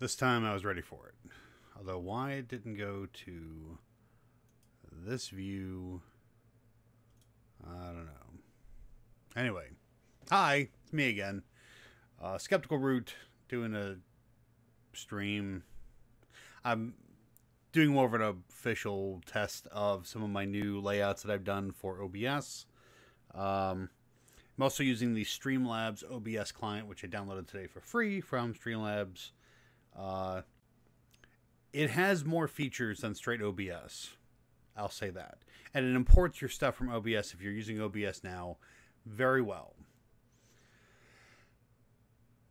This time I was ready for it. Although why it didn't go to this view, I don't know. Anyway, hi, it's me again. Skeptical Root doing a stream. I'm doing more of an official test of some of my new layouts that I've done for OBS. I'm also using the Streamlabs OBS client, which I downloaded today for free from Streamlabs. It has more features than straight OBS. I'll say that. And it imports your stuff from OBS if you're using OBS now very well.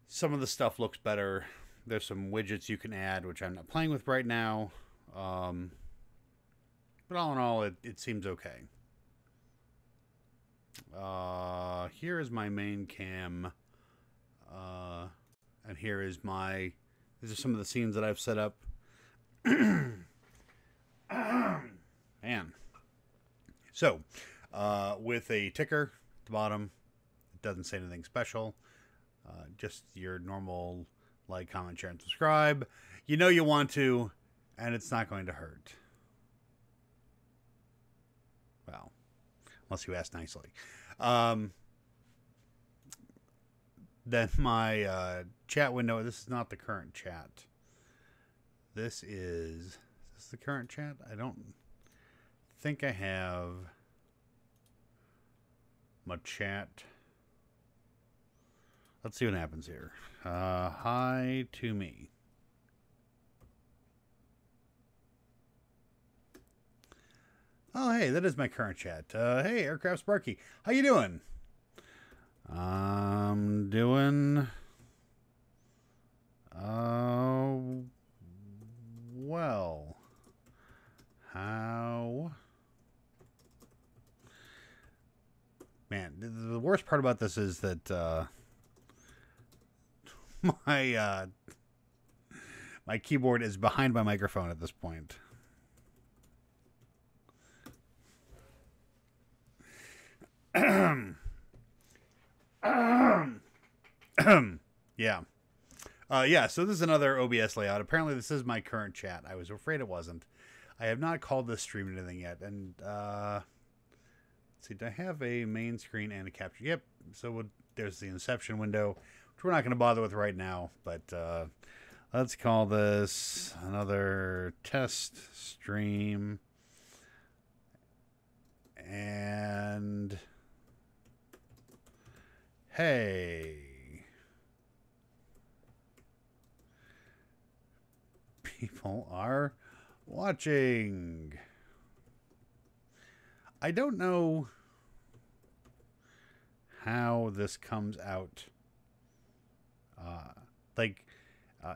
Some of the stuff looks better. There's some widgets you can add, which I'm not playing with right now. But all in all, it seems okay. Here is my main cam. And here is my... These are some of the scenes that I've set up. Man. So, with a ticker at the bottom, it doesn't say anything special. Just your normal like, comment, share, and subscribe. You know you want to, and it's not going to hurt. Well, unless you ask nicely. Then my chat window. This is not the current chat. This is this the current chat? I don't think I have my chat. Let's see what happens here. Hi to me. Oh, hey, that is my current chat. Hey, Aircraft Sparky. How you doing? I'm doing... well. How... Man, the worst part about this is that my my keyboard is behind my microphone at this point. Yeah. Yeah, so this is another OBS layout. Apparently this is my current chat. I was afraid it wasn't. I have not called this stream anything yet. And, let's see, do I have a main screen and a capture? Yep, so there's the Inception window, which we're not going to bother with right now. But let's call this another test stream. And... hey... people are watching. I don't know how this comes out.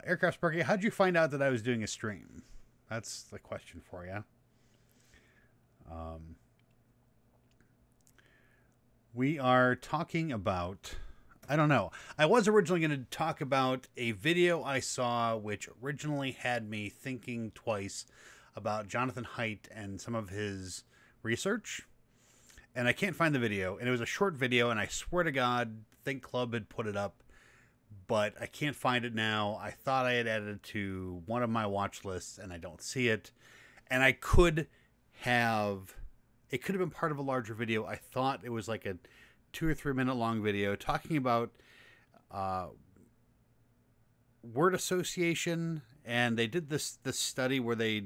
Aircraft Sparky, how'd you find out that I was doing a stream? That's the question for you. We are talking about... I don't know. I was originally going to talk about a video I saw which originally had me thinking twice about Jonathan Haidt and some of his research. And I can't find the video. And it was a short video, and I swear to God, Think Club had put it up. But I can't find it now. I thought I had added it to one of my watch lists, and I don't see it. And I could have... It could have been part of a larger video. I thought it was like a 2 or 3 minute long video talking about word association, and they did this study where they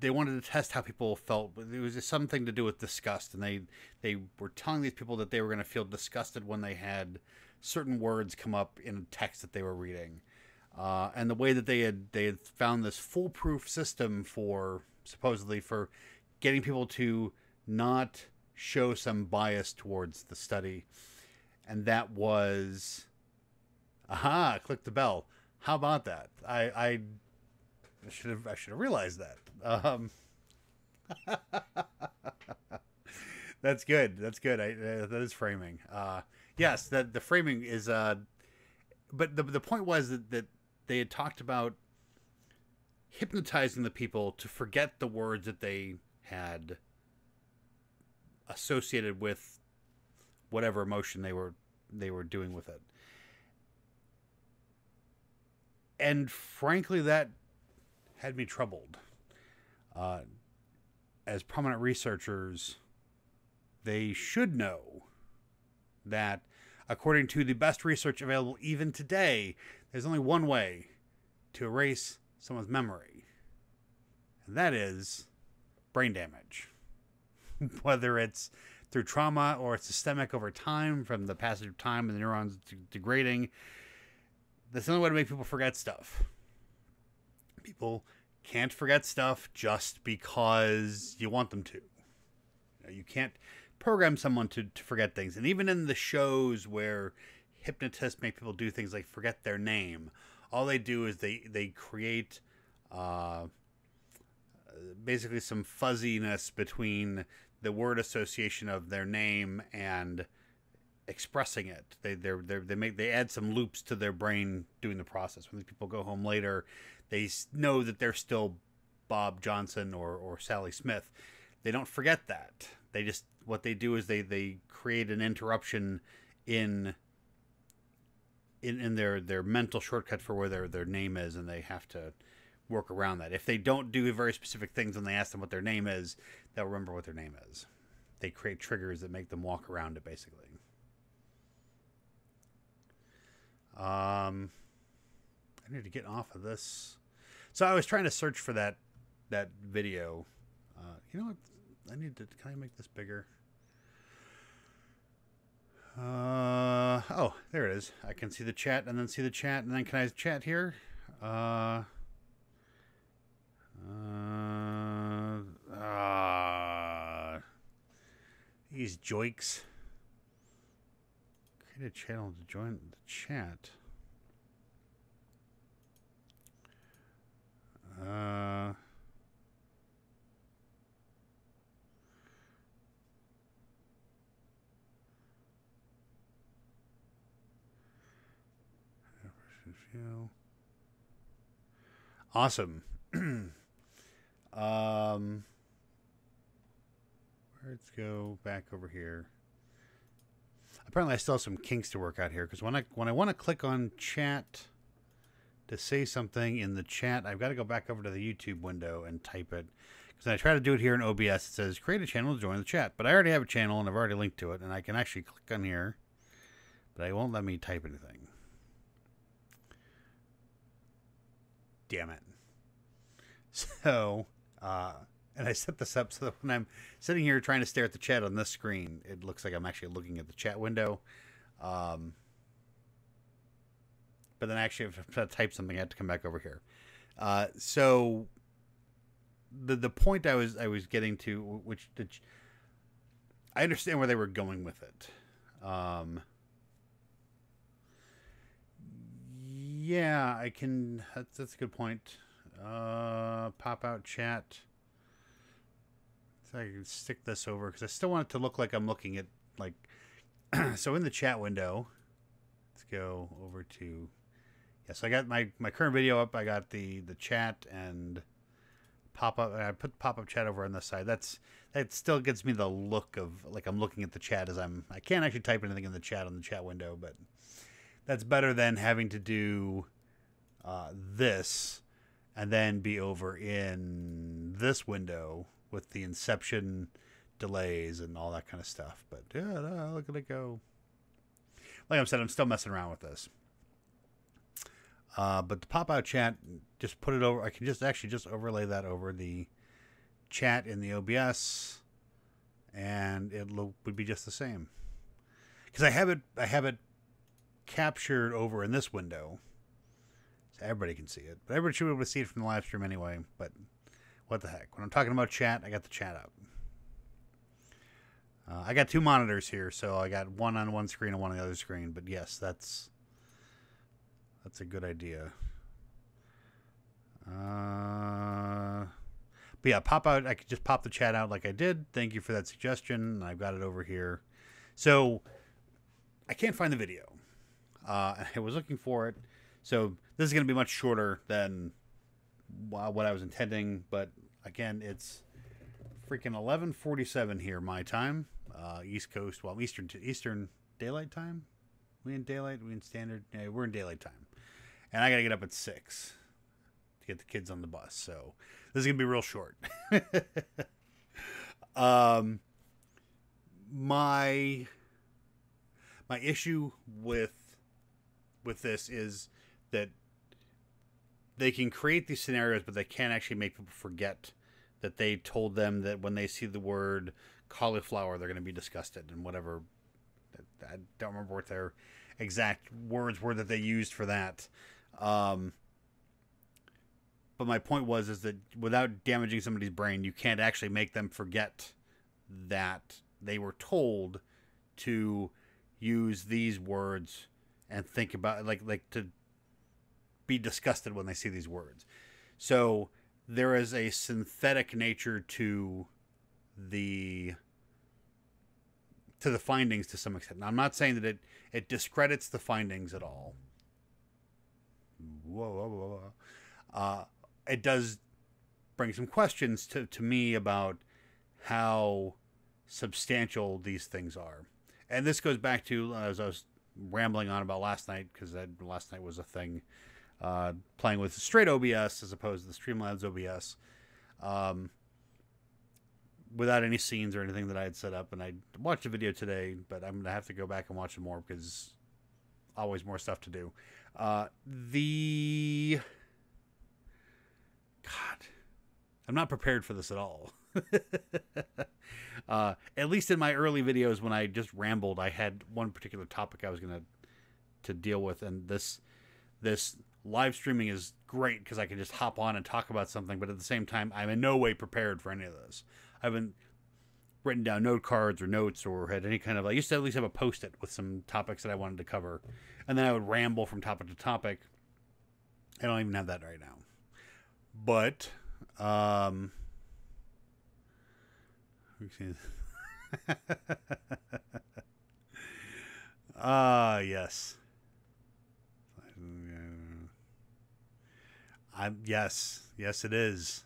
wanted to test how people felt. It was just something to do with disgust, and they were telling these people that they were going to feel disgusted when they had certain words come up in a text that they were reading, and the way that they had found this foolproof system for supposedly for getting people to not show some bias towards the study. And that was... Aha, click the bell. How about that? I should have realized that. That's good. That's good. That is framing. Yes, the framing is... but the point was that they had talked about hypnotizing the people to forget the words that they had associated with whatever emotion they were doing with it. And frankly, that had me troubled. As prominent researchers, they should know that, according to the best research available even today, there's only one way to erase someone's memory, and that is brain damage. Whether it's through trauma or it's systemic over time from the passage of time and the neurons degrading, that's the only way to make people forget stuff. People can't forget stuff just because you want them to. You can't program someone to forget things. And even in the shows where hypnotists make people do things like forget their name, all they do is they create basically some fuzziness between the word association of their name and expressing it. They add some loops to their brain doing the process. When people go home later, they know that they're still Bob Johnson or Sally Smith. They don't forget that. They just, what they do is they create an interruption in their mental shortcut for where their name is, and they have to work around that. If they don't do very specific things when they ask them what their name is, they'll remember what their name is. They create triggers that make them walk around it, basically. I need to get off of this. So I was trying to search for that video. You know what? I need to. Can I make this bigger? Oh, there it is. I can see the chat and then see the chat, and then can I chat here? These joiks. Create a channel to join the chat. Awesome. Let's go back over here. Apparently I still have some kinks to work out here, because when I want to click on chat to say something in the chat, I've got to go back over to the YouTube window and type it. Because when I try to do it here in OBS, it says create a channel to join the chat. But I already have a channel and I've already linked to it, and I can actually click on here, but it won't let me type anything. Damn it. So, and I set this up so that when I'm sitting here trying to stare at the chat on this screen, it looks like I'm actually looking at the chat window. But then actually, if I type something, I have to come back over here. So the point I was getting to, which I understand where they were going with it. Yeah, I can. That's a good point. Pop out chat. So I can stick this over because I still want it to look like I'm looking at, like, so in the chat window, let's go over to, yeah, so I got my current video up. I got the chat and pop up. I put pop up chat over on this side. That still gives me the look of like I'm looking at the chat as I can't actually type anything in the chat on the chat window, but that's better than having to do this and then be over in this window with the inception delays and all that kind of stuff. But yeah, no, look at it go. Like I said, I'm still messing around with this. But the pop-out chat, just put it over. I can just overlay that over the chat in the OBS, and it would be just the same. Because I have it captured over in this window, so everybody can see it. But everybody should be able to see it from the live stream anyway. But what the heck? When I'm talking about chat, I got the chat up. I got two monitors here, so I got one on one screen and one on the other screen. But yes, that's a good idea. But yeah, pop out. I could just pop the chat out like I did. Thank you for that suggestion. I've got it over here. So I can't find the video. I was looking for it. So this is going to be much shorter than what I was intending. But again, it's freaking 11:47 here, my time. East Coast, well, Eastern Daylight Time. We in daylight? We in standard? Yeah, we're in daylight time. and I got to get up at 6 to get the kids on the bus. So this is gonna be real short. My issue with this is that they can create these scenarios, but they can't actually make people forget that they told them that when they see the word cauliflower, they're going to be disgusted and whatever. I don't remember what their exact words were that they used for that. But my point is that without damaging somebody's brain, you can't actually make them forget that they were told to use these words and think about like to be disgusted when they see these words. So there is a synthetic nature to the findings to some extent. Now, I'm not saying that it discredits the findings at all. It does bring some questions to me about how substantial these things are. And this goes back to, as I was rambling on about last night, because last night was a thing, playing with straight OBS as opposed to the Streamlabs OBS, without any scenes or anything that I had set up. And I watched a video today, but I'm going to have to go back and watch it more because always more stuff to do. God, I'm not prepared for this at all. At least in my early videos when I just rambled, I had one particular topic I was going to deal with, and this live streaming is great because I can just hop on and talk about something, but at the same time, I'm in no way prepared for any of this. I haven't written down note cards or notes or had any kind of... I used to at least have a Post-it with some topics that I wanted to cover, and then I would ramble from topic to topic. I don't even have that right now. But, yes. Yes, it is.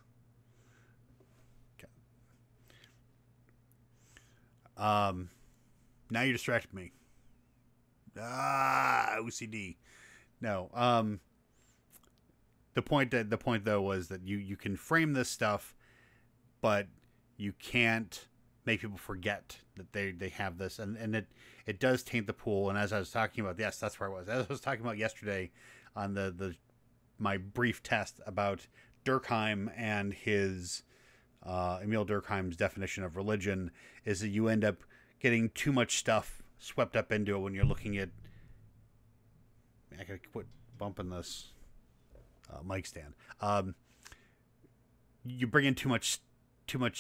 Now you distracted me. OCD. No. The point though was that you can frame this stuff, but you can't make people forget that they have this, and it does taint the pool. And as I was talking about, yes, that's where I was. As I was talking about yesterday on my brief test about Durkheim and his Emil Durkheim's definition of religion, is that you end up getting too much stuff swept up into it when you're looking at... I gotta quit bumping this mic stand. You bring in too much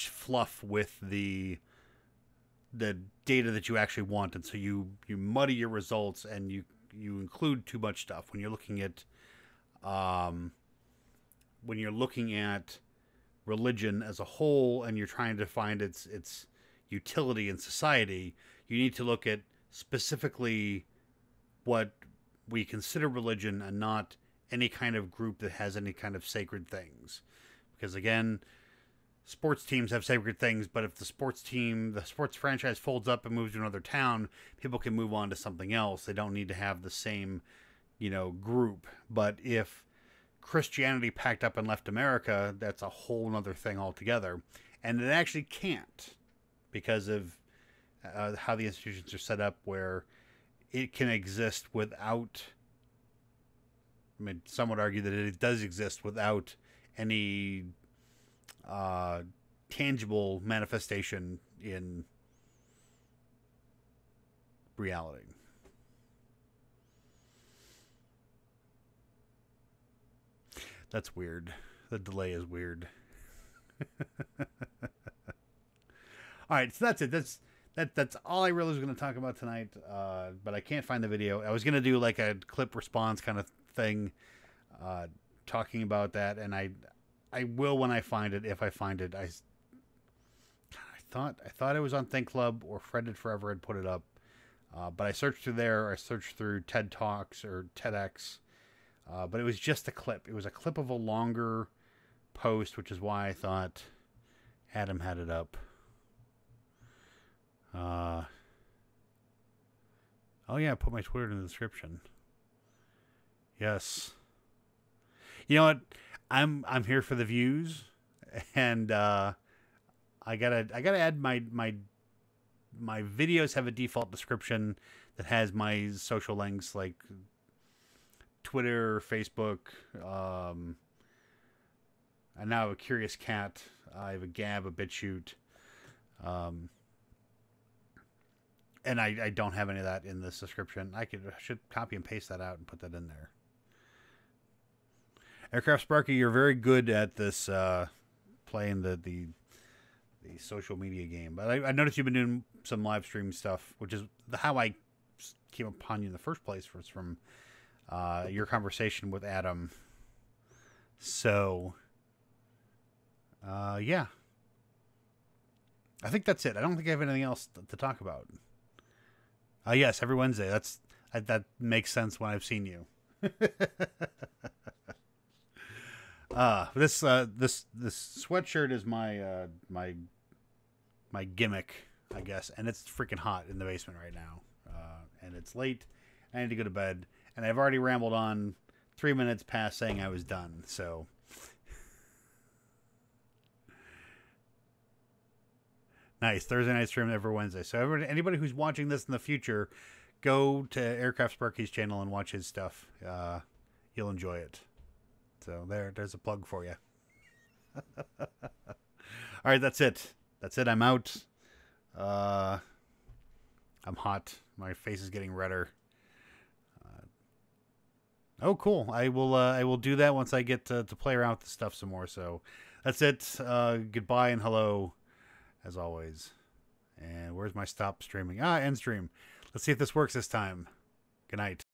fluff with the data that you actually want, and so you muddy your results, and you include too much stuff when you're looking at religion as a whole, and you're trying to find its utility in society. You need to look at specifically what we consider religion, and not any kind of group that has any kind of sacred things. Because again, sports teams have sacred things, but if the sports franchise folds up and moves to another town, people can move on to something else. They don't need to have the same, group. But if Christianity packed up and left America, that's a whole other thing altogether. And it actually can't, because of how the institutions are set up, where it can exist without... I mean, some would argue that it does exist without any tangible manifestation in reality. That's weird. The delay is weird. All right, so that's it. That's all I really was going to talk about tonight. But I can't find the video. I was going to do like a clip response kind of thing, talking about that, and I will when I find it. If I find it, I thought it was on Think Club, or Fred Did Forever had put it up, but I searched through there. I searched through TED Talks or TEDx, but it was just a clip. It was a clip of a longer post, which is why I thought Adam had it up. Oh yeah, I put my Twitter in the description. Yes. You know what? I'm here for the views, and I gotta add my videos have a default description that has my social links like Twitter, Facebook. I now have a Curious Cat. I have a Gab, a BitChute. And I don't have any of that in this description. I should copy and paste that out and put that in there. Aircraft Sparky, you're very good at this playing the social media game. But I noticed you've been doing some live stream stuff, which is how I came upon you in the first place, was from your conversation with Adam. So, yeah. I think that's it. I don't think I have anything else to talk about. Yes, every Wednesday. That makes sense when I've seen you. This sweatshirt is my my gimmick, I guess, and it's freaking hot in the basement right now. And it's late. I need to go to bed, and I've already rambled on 3 minutes past saying I was done. So. Nice. Thursday night stream every Wednesday. So anybody who's watching this in the future, go to Aircraft Sparky's channel and watch his stuff. You'll enjoy it. So there's a plug for you. All right, that's it. That's it. I'm out. I'm hot. My face is getting redder. Oh, cool. I will do that once I get to play around with the stuff some more. So that's it. Goodbye and hello. As always. And where's my stop streaming? End stream. Let's see if this works this time. Good night.